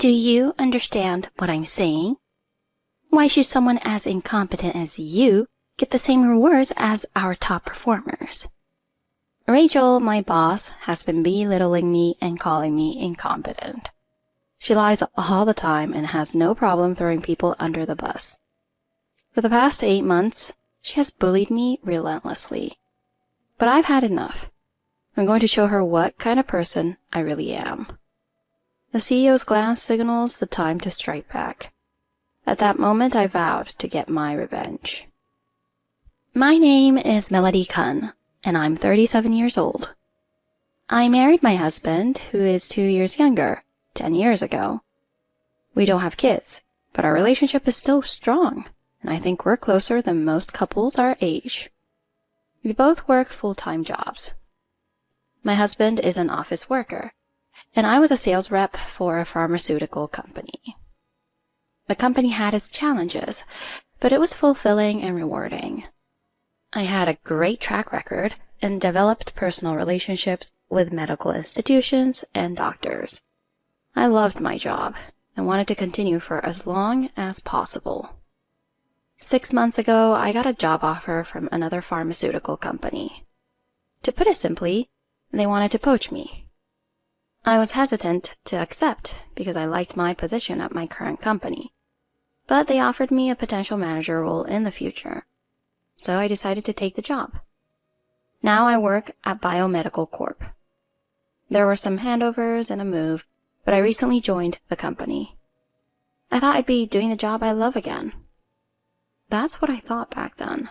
Do you understand what I'm saying? Why should someone as incompetent as you get the same rewards as our top performers? Rachel, my boss, has been belittling me and calling me incompetent. She lies all the time and has no problem throwing people under the bus. For the past 8 months, she has bullied me relentlessly. But I've had enough. I'm going to show her what kind of person I really am. The CEO's glance signals the time to strike back. At that moment, I vowed to get my revenge. My name is Melody Kun, and I'm 37 years old. I married my husband, who is 2 years younger, 10 years ago. We don't have kids, but our relationship is still strong, and I think we're closer than most couples our age. We both work full-time jobs. My husband is an office worker, and I was a sales rep for a pharmaceutical company. The company had its challenges, but it was fulfilling and rewarding. I had a great track record and developed personal relationships with medical institutions and doctors. I loved my job and wanted to continue for as long as possible. 6 months ago, I got a job offer from another pharmaceutical company. To put it simply, they wanted to poach me. I was hesitant to accept because I liked my position at my current company, but they offered me a potential manager role in the future, so I decided to take the job. Now I work at Biomedical Corp. There were some handovers and a move, but I recently joined the company. I thought I'd be doing the job I love again. That's what I thought back then.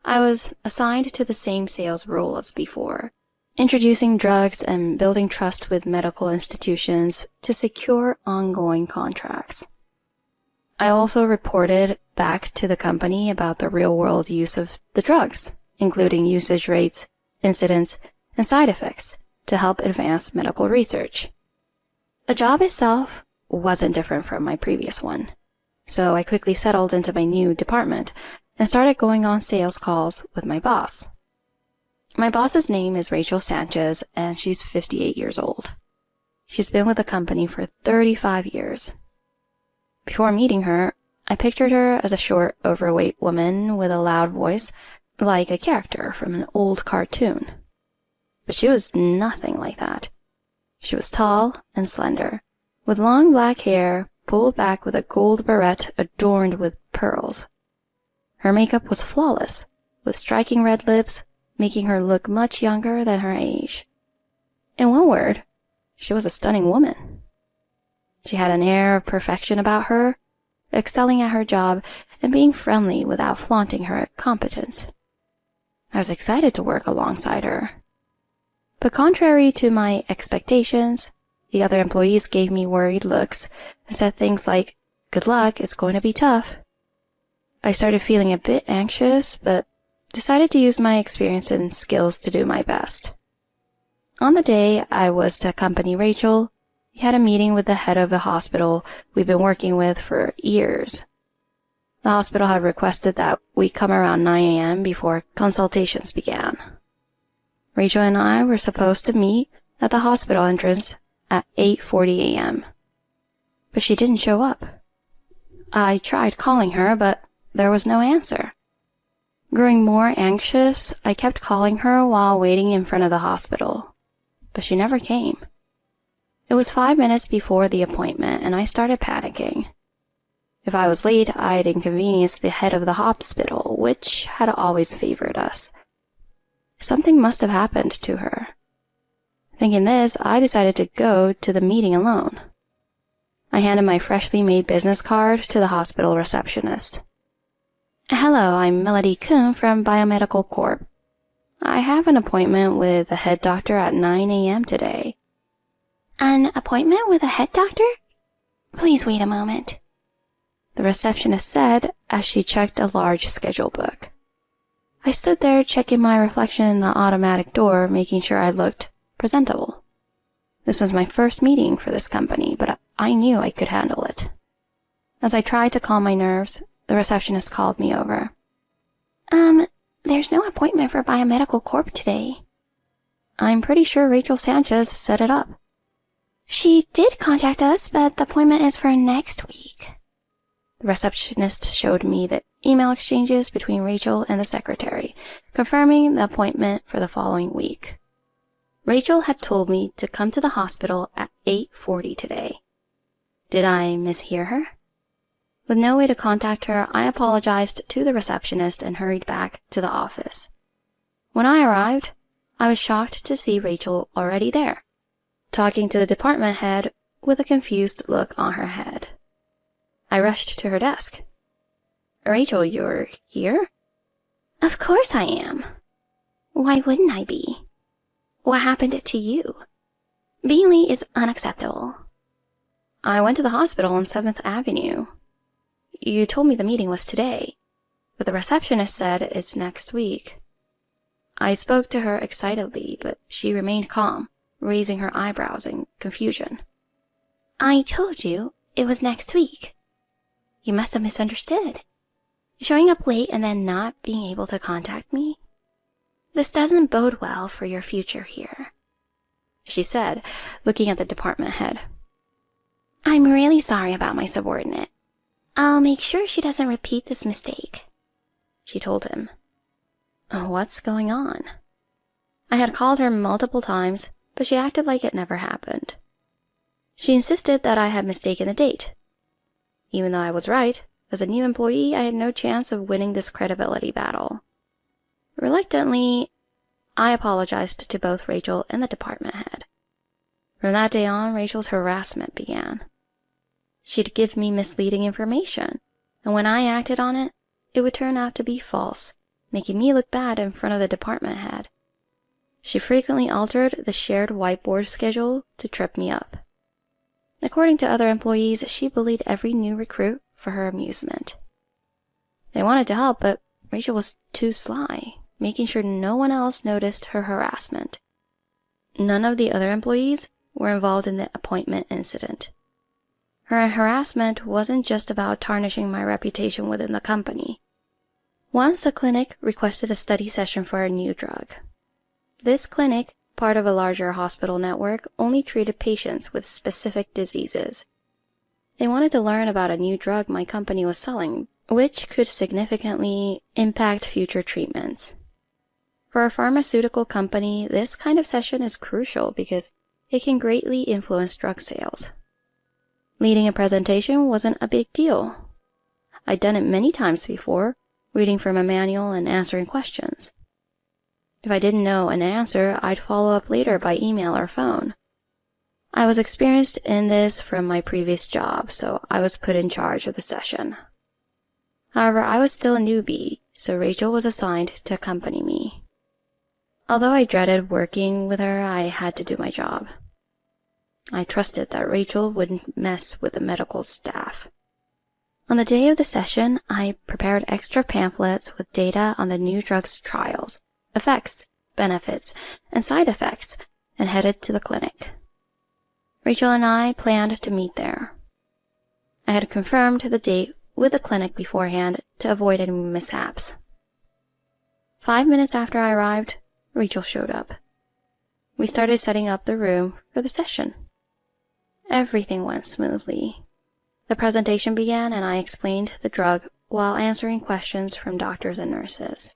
I was assigned to the same sales role as before, introducing drugs and building trust with medical institutions to secure ongoing contracts. I also reported back to the company about the real-world use of the drugs, including usage rates, incidents, and side effects, to help advance medical research. The job itself wasn't different from my previous one, so I quickly settled into my new department and started going on sales calls with my boss. My boss's name is Rachel Sanchez, and she's 58 years old. She's been with the company for 35 years. Before meeting her, I pictured her as a short, overweight woman with a loud voice, like a character from an old cartoon. But she was nothing like that. She was tall and slender, with long black hair pulled back with a gold barrette adorned with pearls. Her makeup was flawless, with striking red lips, making her look much younger than her age. In one word, she was a stunning woman. She had an air of perfection about her, excelling at her job and being friendly without flaunting her competence. I was excited to work alongside her. But contrary to my expectations, the other employees gave me worried looks and said things like, "Good luck, it's going to be tough." I started feeling a bit anxious, but decided to use my experience and skills to do my best. On the day I was to accompany Rachel, we had a meeting with the head of a hospital we've been working with for years. The hospital had requested that we come around 9 a.m. before consultations began. Rachel and I were supposed to meet at the hospital entrance at 8:40 a.m., but she didn't show up. I tried calling her, but there was no answer. Growing more anxious, I kept calling her while waiting in front of the hospital, but she never came. It was 5 minutes before the appointment, and I started panicking. If I was late, I'd inconvenience the head of the hospital, which had always favored us. Something must have happened to her. Thinking this, I decided to go to the meeting alone. I handed my freshly made business card to the hospital receptionist. "Hello, I'm Melody Kun from Biomedical Corp. I have an appointment with the head doctor at 9 a.m. today." "An appointment with a head doctor? Please wait a moment," the receptionist said as she checked a large schedule book. I stood there checking my reflection in the automatic door, making sure I looked presentable. This was my first meeting for this company, but I knew I could handle it. As I tried to calm my nerves, the receptionist called me over. There's no appointment for Biomedical Corp today." "I'm pretty sure Rachel Sanchez set it up." She did contact us, but the appointment is for next week. The receptionist showed me the email exchanges between Rachel and the secretary, confirming the appointment for the following week. Rachel had told me to come to the hospital at 8:40 today. Did I mishear her? With no way to contact her, I apologized to the receptionist and hurried back to the office. When I arrived, I was shocked to see Rachel already there, talking to the department head with a confused look on her head. I rushed to her desk. Rachel, you're here? Of course I am. Why wouldn't I be? What happened to you? Being late is unacceptable. I went to the hospital on 7th Avenue. You told me the meeting was today, but the receptionist said it's next week. I spoke to her excitedly, but she remained calm, raising her eyebrows in confusion. I told you it was next week. You must have misunderstood. Showing up late and then not being able to contact me? This doesn't bode well for your future here, she said, looking at the department head. I'm really sorry about my subordinate. I'll make sure she doesn't repeat this mistake, she told him. What's going on? I had called her multiple times, but she acted like it never happened. She insisted that I had mistaken the date. Even though I was right, as a new employee, I had no chance of winning this credibility battle. Reluctantly, I apologized to both Rachel and the department head. From that day on, Rachel's harassment began. She'd give me misleading information, and when I acted on it, it would turn out to be false, making me look bad in front of the department head. She frequently altered the shared whiteboard schedule to trip me up. According to other employees, she bullied every new recruit for her amusement. They wanted to help, but Rachel was too sly, making sure no one else noticed her harassment. None of the other employees were involved in the appointment incident. Her harassment wasn't just about tarnishing my reputation within the company. Once a clinic requested a study session for a new drug. This clinic, part of a larger hospital network, only treated patients with specific diseases. They wanted to learn about a new drug my company was selling, which could significantly impact future treatments. For a pharmaceutical company, this kind of session is crucial because it can greatly influence drug sales. Leading a presentation wasn't a big deal. I'd done it many times before, reading from a manual and answering questions. If I didn't know an answer, I'd follow up later by email or phone. I was experienced in this from my previous job, so I was put in charge of the session. However, I was still a newbie, so Rachel was assigned to accompany me. Although I dreaded working with her, I had to do my job. I trusted that Rachel wouldn't mess with the medical staff. On the day of the session, I prepared extra pamphlets with data on the new drug's trials, effects, benefits, and side effects, and headed to the clinic. Rachel and I planned to meet there. I had confirmed the date with the clinic beforehand to avoid any mishaps. 5 minutes after I arrived, Rachel showed up. We started setting up the room for the session. Everything went smoothly. The presentation began and I explained the drug while answering questions from doctors and nurses.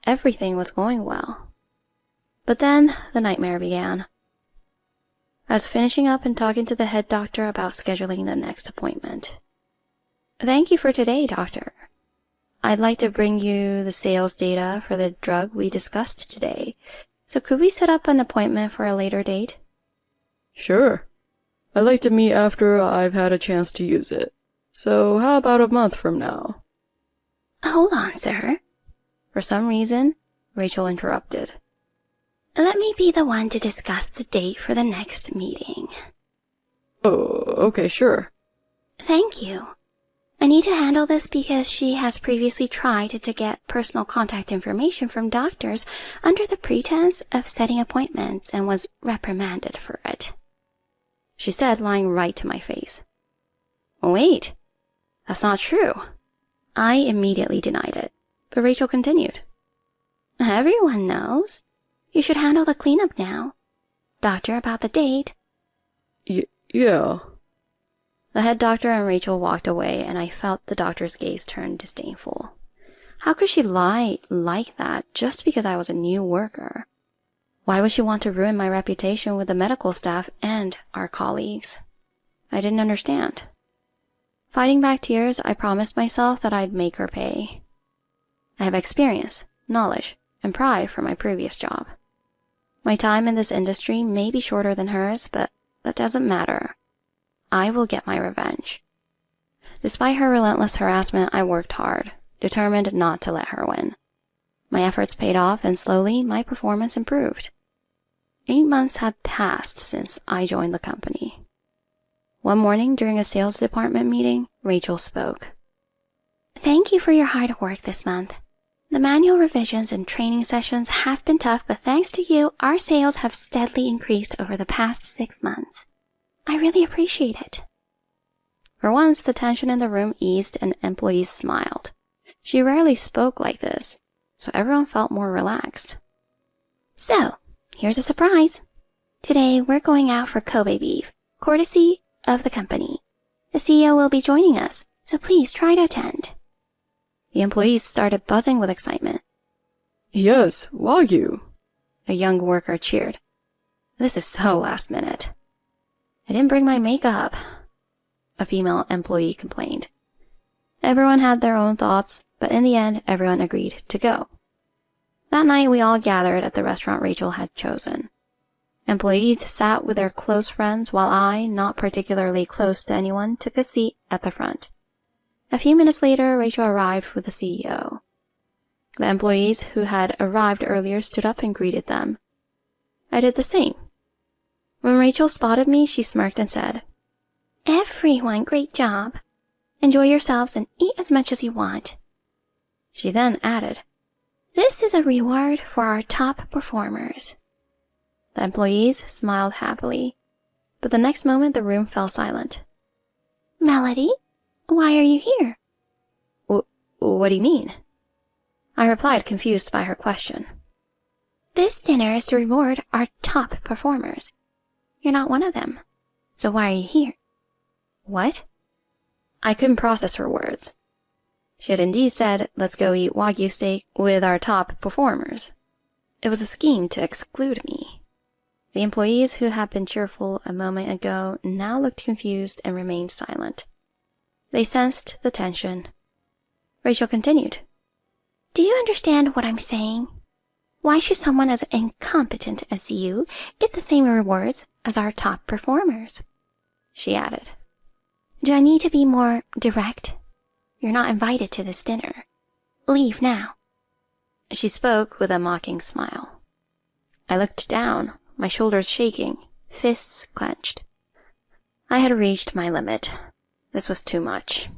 Everything was going well. But then the nightmare began. I was finishing up and talking to the head doctor about scheduling the next appointment. Thank you for today, doctor. I'd like to bring you the sales data for the drug we discussed today, so could we set up an appointment for a later date? Sure. I'd like to meet after I've had a chance to use it. So how about a month from now? Hold on, sir. For some reason, Rachel interrupted. Let me be the one to discuss the date for the next meeting. Oh, okay, sure. Thank you. I need to handle this because she has previously tried to get personal contact information from doctors under the pretense of setting appointments and was reprimanded for it, she said, lying right to my face. Wait, that's not true. I immediately denied it, but Rachel continued. Everyone knows. You should handle the cleanup now. Doctor, about the date. Yeah. The head doctor and Rachel walked away, and I felt the doctor's gaze turn disdainful. How could she lie like that just because I was a new worker? Why would she want to ruin my reputation with the medical staff and our colleagues? I didn't understand. Fighting back tears, I promised myself that I'd make her pay. I have experience, knowledge, and pride from my previous job. My time in this industry may be shorter than hers, but that doesn't matter. I will get my revenge. Despite her relentless harassment, I worked hard, determined not to let her win. My efforts paid off, and slowly my performance improved. 8 months had passed since I joined the company. One morning during a sales department meeting, Rachel spoke. Thank you for your hard work this month. The manual revisions and training sessions have been tough, but thanks to you, our sales have steadily increased over the past 6 months. I really appreciate it. For once, the tension in the room eased and employees smiled. She rarely spoke like this, so everyone felt more relaxed. So, here's a surprise. Today, we're going out for Kobe beef, courtesy of the company. The CEO will be joining us, so please try to attend. The employees started buzzing with excitement. Yes, Wagyu. A young worker cheered. This is so last minute. I didn't bring my makeup, a female employee complained. Everyone had their own thoughts, but in the end, everyone agreed to go. That night, we all gathered at the restaurant Rachel had chosen. Employees sat with their close friends, while I, not particularly close to anyone, took a seat at the front. A few minutes later, Rachel arrived with the CEO. The employees who had arrived earlier stood up and greeted them. I did the same. When Rachel spotted me, she smirked and said, Everyone, great job. Enjoy yourselves and eat as much as you want. She then added, This is a reward for our top performers. The employees smiled happily, but the next moment the room fell silent. Melody, why are you here? What do you mean? I replied, confused by her question. This dinner is to reward our top performers. You're not one of them, so why are you here? What? I couldn't process her words. She had indeed said, let's go eat Wagyu steak with our top performers. It was a scheme to exclude me. The employees who had been cheerful a moment ago now looked confused and remained silent. They sensed the tension. Rachel continued. Do you understand what I'm saying? Why should someone as incompetent as you get the same rewards as our top performers? She added. Do I need to be more direct? You're not invited to this dinner. Leave now. She spoke with a mocking smile. I looked down, my shoulders shaking, fists clenched. I had reached my limit. This was too much.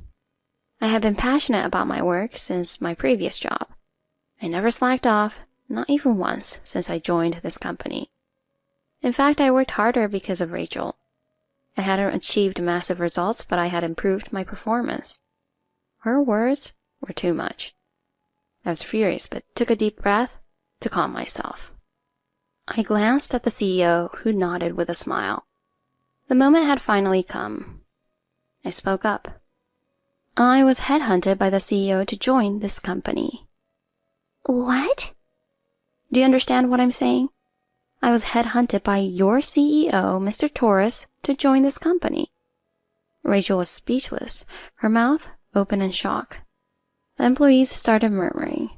I had been passionate about my work since my previous job. I never slacked off, not even once, since I joined this company. In fact, I worked harder because of Rachel. I hadn't achieved massive results, but I had improved my performance. Her words were too much. I was furious, but took a deep breath to calm myself. I glanced at the CEO, who nodded with a smile. The moment had finally come. I spoke up. I was headhunted by the CEO to join this company. What? Do you understand what I'm saying? I was headhunted by your CEO, Mr. Torres, to join this company. Rachel was speechless, her mouth open in shock. The employees started murmuring,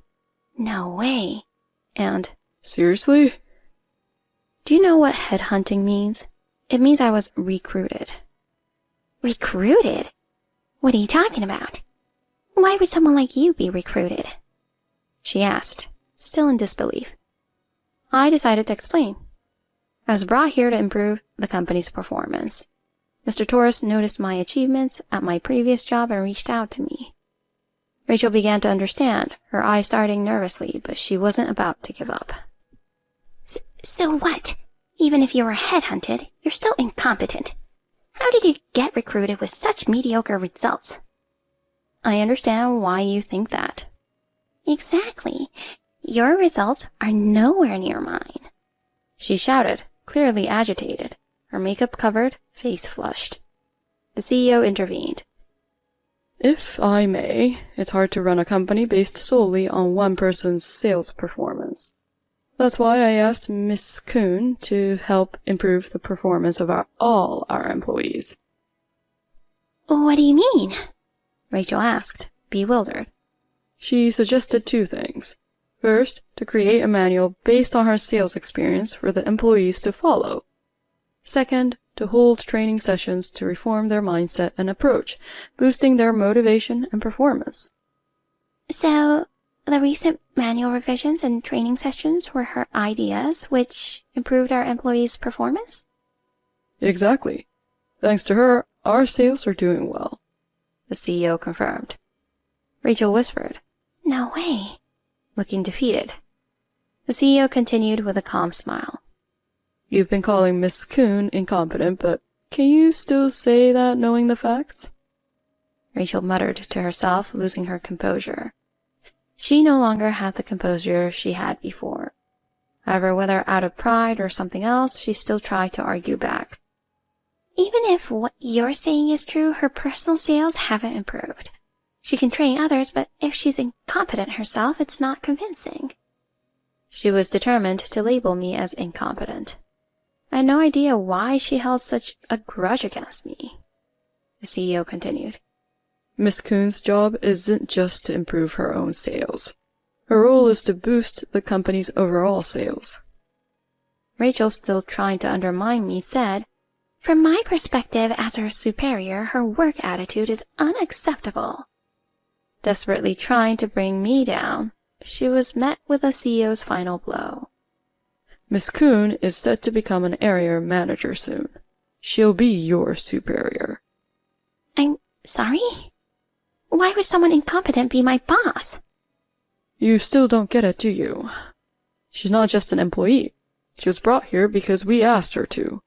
No way, and Seriously? Do you know what headhunting means? It means I was recruited. Recruited? What are you talking about? Why would someone like you be recruited? She asked, still in disbelief. I decided to explain. I was brought here to improve the company's performance. Mr. Torres noticed my achievements at my previous job and reached out to me. Rachel began to understand, her eyes darting nervously, but she wasn't about to give up. So what? Even if you were headhunted, you're still incompetent. How did you get recruited with such mediocre results? I understand why you think that. Exactly. Your results are nowhere near mine. She shouted, clearly agitated, her makeup covered, face flushed. The CEO intervened. If I may, it's hard to run a company based solely on one person's sales performance. That's why I asked Miss Kuhn to help improve the performance of all our employees. What do you mean? Rachel asked, bewildered. She suggested 2 things. First, to create a manual based on her sales experience for the employees to follow. Second, to hold training sessions to reform their mindset and approach, boosting their motivation and performance. So, the recent manual revisions and training sessions were her ideas, which improved our employees' performance? Exactly. Thanks to her, our sales are doing well. The CEO confirmed. Rachel whispered, No way, looking defeated. The CEO continued with a calm smile. You've been calling Miss Kuhn incompetent, but can you still say that knowing the facts? Rachel muttered to herself, losing her composure. She no longer had the composure she had before. However, whether out of pride or something else, she still tried to argue back. Even if what you're saying is true, her personal sales haven't improved. She can train others, but if she's incompetent herself, it's not convincing. She was determined to label me as incompetent. I had no idea why she held such a grudge against me. The CEO continued. Miss Kuhn's job isn't just to improve her own sales. Her role is to boost the company's overall sales. Rachel, still trying to undermine me, said, From my perspective as her superior, her work attitude is unacceptable. Desperately trying to bring me down, she was met with the CEO's final blow. Miss Kuhn is set to become an area manager soon. She'll be your superior. I'm sorry? Why would someone incompetent be my boss? You still don't get it, do you? She's not just an employee. She was brought here because we asked her to.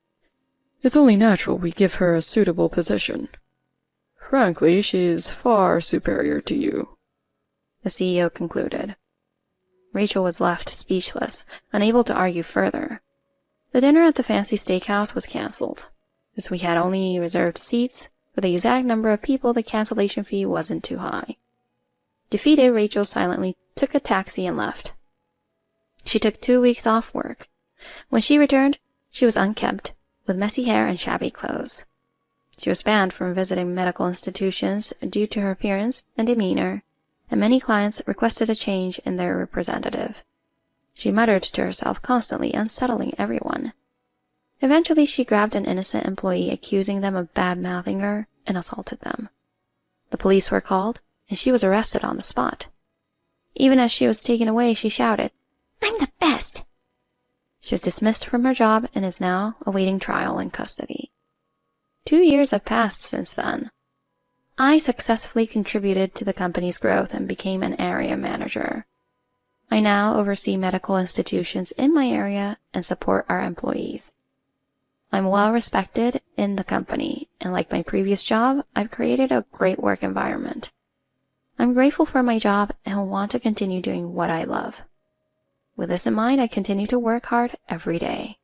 It's only natural we give her a suitable position. Frankly, she is far superior to you. The CEO concluded. Rachel was left speechless, unable to argue further. The dinner at the fancy steakhouse was cancelled. As we had only reserved seats, for the exact number of people, the cancellation fee wasn't too high. Defeated, Rachel silently took a taxi and left. She took 2 weeks off work. When she returned, she was unkempt, with messy hair and shabby clothes. She was banned from visiting medical institutions due to her appearance and demeanor, and many clients requested a change in their representative. She muttered to herself constantly, unsettling everyone. Eventually, she grabbed an innocent employee, accusing them of bad-mouthing her, and assaulted them. The police were called, and she was arrested on the spot. Even as she was taken away, she shouted, I'm the best! She was dismissed from her job and is now awaiting trial in custody. 2 years have passed since then. I successfully contributed to the company's growth and became an area manager. I now oversee medical institutions in my area and support our employees. I'm well respected in the company, and like my previous job, I've created a great work environment. I'm grateful for my job and want to continue doing what I love. With this in mind, I continue to work hard every day.